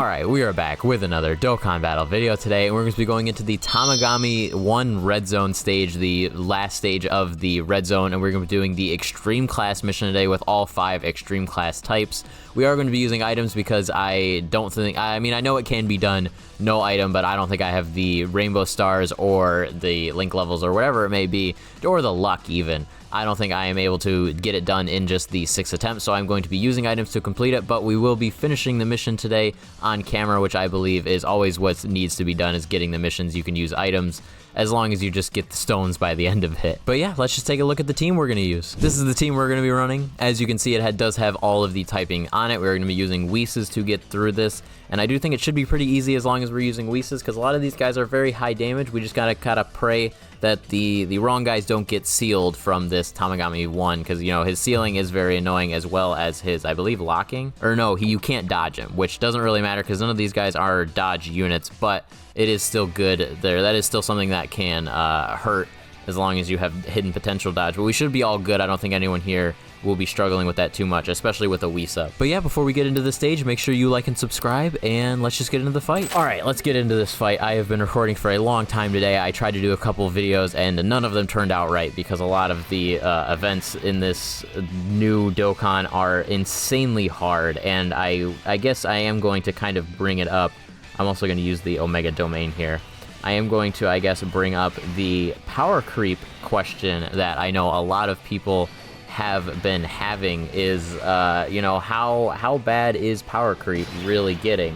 Alright, we are back with another Dokkan Battle video today, and we're going to be going into the Tamagami 1 Red Zone stage, the last stage of the Red Zone, and we're going to be doing the Extreme Class mission today with all 5 Extreme Class types. We are going to be using items because I don't think, I mean, I know it can be done no item, but I don't think I have the Rainbow Stars or the Link levels or whatever it may be, or the luck even. I don't think I am able to get it done in just the 6 attempts, so I'm going to be using items to complete it, but we will be finishing the mission today on camera, which I believe is always what needs to be done, is getting the missions. You can use items as long as you just get the stones by the end of it. But yeah, let's just take a look at the team we're going to use. This is the team we're going to be running. As you can see, it does have all of the typing on it. We're going to be using Whis to get through this, and I do think it should be pretty easy as long as we're using Whis, because a lot of these guys are very high damage. We just gotta kind of pray that the wrong guys don't get sealed from this Tamagami 1, because, you know, his sealing is very annoying, as well as his, I believe, locking. Or no, you can't dodge him, which doesn't really matter because none of these guys are dodge units, but it is still good there. That is still something that can hurt as long as you have hidden potential dodge, but we should be all good. I don't think anyone here will be struggling with that too much, especially with a Whis up. But yeah, before we get into the stage, make sure you like and subscribe, and let's just get into the fight. Alright, let's get into this fight. I have been recording for a long time today. I tried to do a couple of videos, and none of them turned out right, because a lot of the events in this new Dokkan are insanely hard, and I guess I am going to kind of bring it up. I'm also going to use the Omega domain here. I am going to, I guess, bring up the power creep question that I know a lot of people have been having, is, you know, how bad is power creep really getting?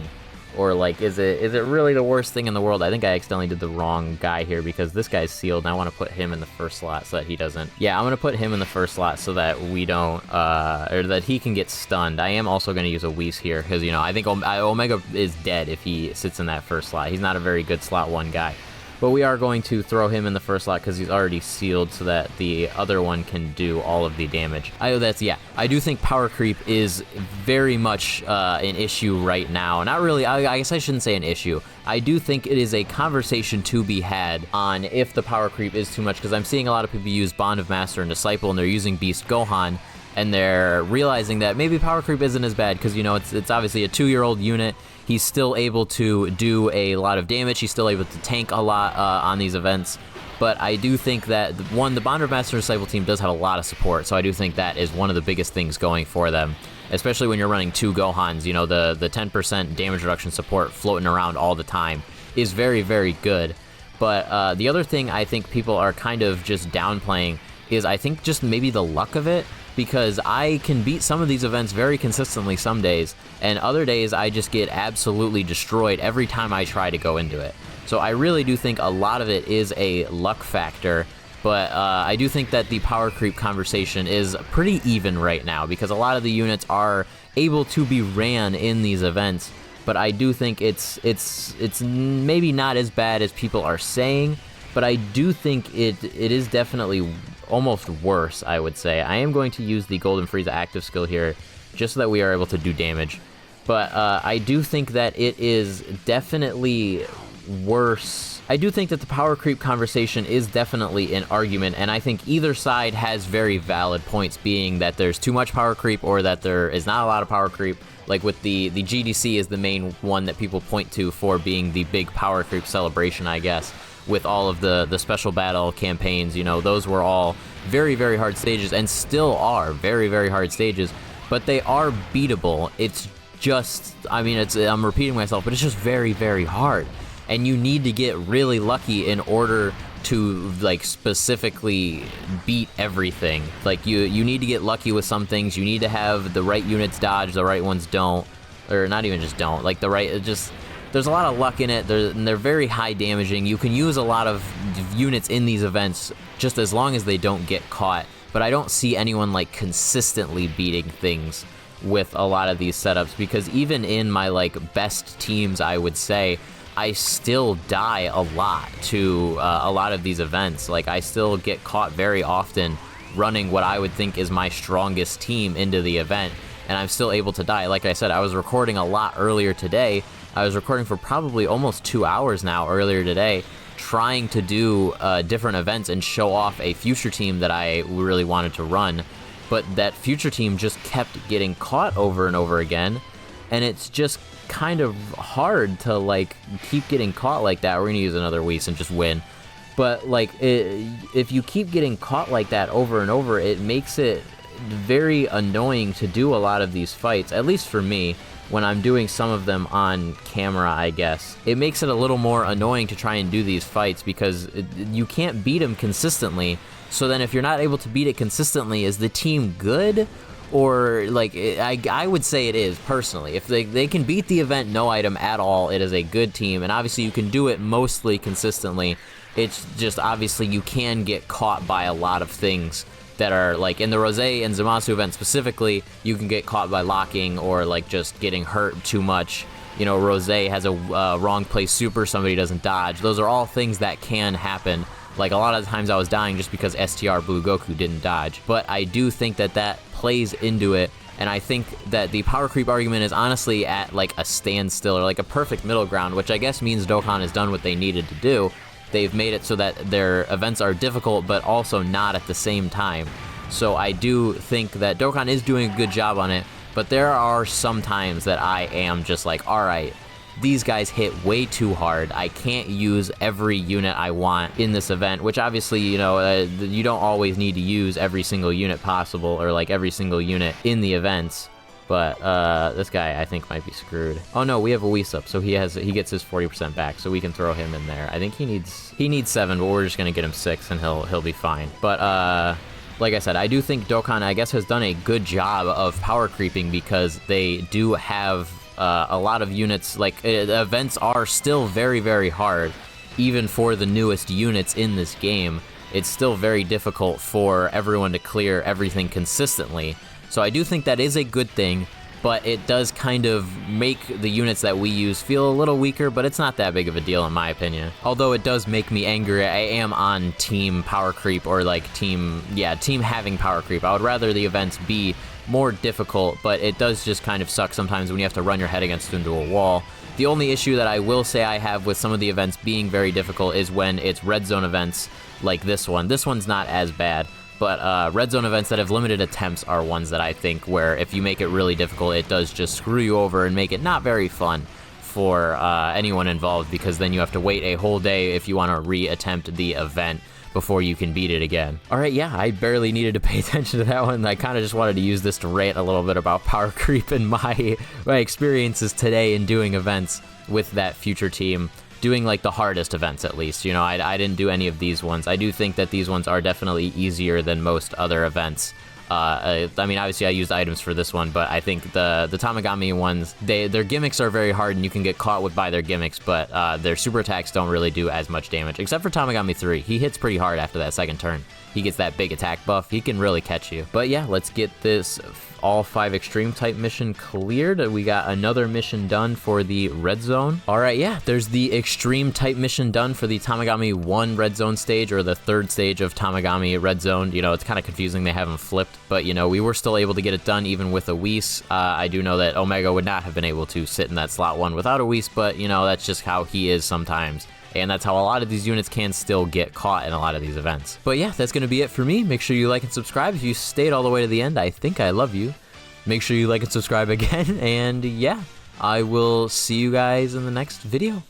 Or, like, is it really the worst thing in the world? I think I accidentally did the wrong guy here, because this guy's sealed, and I want to put him in the first slot so that he doesn't. Yeah, I'm going to put him in the first slot so that we don't, or that he can get stunned. I am also going to use a Whis here, because, you know, I think Omega is dead if he sits in that first slot. He's not a very good slot 1 guy. But we are going to throw him in the first slot because he's already sealed, so that the other one can do all of the damage. I do think power creep is very much an issue right now. Not really, I guess I shouldn't say an issue. I do think it is a conversation to be had on if the power creep is too much, because I'm seeing a lot of people use Bond of Master and Disciple, and they're using Beast Gohan, and they're realizing that maybe power creep isn't as bad, because, you know, it's obviously a 2-year-old unit. He's still able to do a lot of damage. He's still able to tank a lot on these events. But I do think that, the Bond of Master Disciple team does have a lot of support, so I do think that is one of the biggest things going for them, especially when you're running 2 Gohans. You know, the 10% damage reduction support floating around all the time is very, very good. But the other thing I think people are kind of just downplaying is, I think, just maybe the luck of it, because I can beat some of these events very consistently some days, and other days I just get absolutely destroyed every time I try to go into it. So I really do think a lot of it is a luck factor, but I do think that the power creep conversation is pretty even right now, because a lot of the units are able to be ran in these events, but I do think it's maybe not as bad as people are saying, but I do think it is definitely almost worse, I would say. I am going to use the Golden Frieza active skill here, just so that we are able to do damage. But I do think that it is definitely worse. I do think that the power creep conversation is definitely an argument, and I think either side has very valid points, being that there's too much power creep or that there is not a lot of power creep. Like with the GDC is the main one that people point to for being the big power creep celebration, I guess. With all of the special battle campaigns, you know, those were all very, very hard stages, and still are very, very hard stages, but they are beatable. It's just, I mean, I'm repeating myself, but it's just very, very hard, and you need to get really lucky in order to, like, specifically beat everything. Like, you need to get lucky with some things. You need to have the right units dodge, the right ones don't, or not even just don't, like the right, there's a lot of luck in it, they're very high damaging. You can use a lot of units in these events just as long as they don't get caught, but I don't see anyone, like, consistently beating things with a lot of these setups, because even in my, like, best teams, I would say, I still die a lot to a lot of these events. Like, I still get caught very often running what I would think is my strongest team into the event, and I'm still able to die. Like I said, I was recording a lot earlier today. I was recording for probably almost 2 hours now earlier today, trying to do different events and show off a future team that I really wanted to run, but that future team just kept getting caught over and over again, and it's just kind of hard to like keep getting caught like that. We're gonna use another Whis and just win. But like if you keep getting caught like that over and over, it makes it very annoying to do a lot of these fights, at least for me, when I'm doing some of them on camera, I guess. It makes it a little more annoying to try and do these fights because you can't beat them consistently. So then if you're not able to beat it consistently, is the team good? Or, like, I would say it is, personally. If they can beat the event no item at all, it is a good team. And obviously you can do it mostly consistently. It's just, obviously, you can get caught by a lot of things that are, like, in the Rose and Zamasu event specifically, you can get caught by locking or, like, just getting hurt too much. You know, Rose has a wrong place super, somebody doesn't dodge. Those are all things that can happen. Like, a lot of the times I was dying just because STR Blue Goku didn't dodge. But I do think that that plays into it, and I think that the power creep argument is honestly at, like, a standstill, or, like, a perfect middle ground, which I guess means Dokkan has done what they needed to do. They've made it so that their events are difficult, but also not at the same time. So I do think that Dokkan is doing a good job on it, but there are some times that I am just like, alright, these guys hit way too hard. I can't use every unit I want in this event, which obviously, you know, you don't always need to use every single unit possible, or like every single unit in the events. But this guy, I think, might be screwed. Oh no, we have a Whis up, so he gets his 40% back, so we can throw him in there. I think he needs 7, but we're just gonna get him 6, and he'll be fine. But like I said, I do think Dokkan, I guess, has done a good job of power creeping because they do have a lot of units. Like, events are still very, very hard, even for the newest units in this game. It's still very difficult for everyone to clear everything consistently. So I do think that is a good thing, but it does kind of make the units that we use feel a little weaker, but it's not that big of a deal in my opinion. Although it does make me angry. I am on team power creep, or like team having power creep. I would rather the events be more difficult, but it does just kind of suck sometimes when you have to run your head into a wall. The only issue that I will say I have with some of the events being very difficult is when it's red zone events like this one. This one's not as bad. But red zone events that have limited attempts are ones that I think where if you make it really difficult, it does just screw you over and make it not very fun for anyone involved, because then you have to wait a whole day if you want to re-attempt the event before you can beat it again. Alright, yeah, I barely needed to pay attention to that one. I kind of just wanted to use this to rant a little bit about power creep and my experiences today in doing events with that future team. Doing like the hardest events, at least. You know, I didn't do any of these ones. I do think that these ones are definitely easier than most other events. I mean, obviously I used items for this one, but I think the Tamagami ones, their gimmicks are very hard and you can get caught with by their gimmicks, but their super attacks don't really do as much damage, except for Tamagami 3. He hits pretty hard after that second turn. He gets that big attack buff. He can really catch you. But yeah, let's get this all 5 extreme type mission cleared. We got another mission done for the red zone. All right, yeah, there's the extreme type mission done for the Tamagami 1 red zone stage, or the 3rd stage of Tamagami red zone. You know, it's kind of confusing. They have them flipped, but you know, we were still able to get it done even with a Whis. I do know that Omega would not have been able to sit in that slot 1 without a Whis, but you know, that's just how he is sometimes. And that's how a lot of these units can still get caught in a lot of these events. But yeah, that's going to be it for me. Make sure you like and subscribe. If you stayed all the way to the end, I think I love you. Make sure you like and subscribe again. And yeah, I will see you guys in the next video.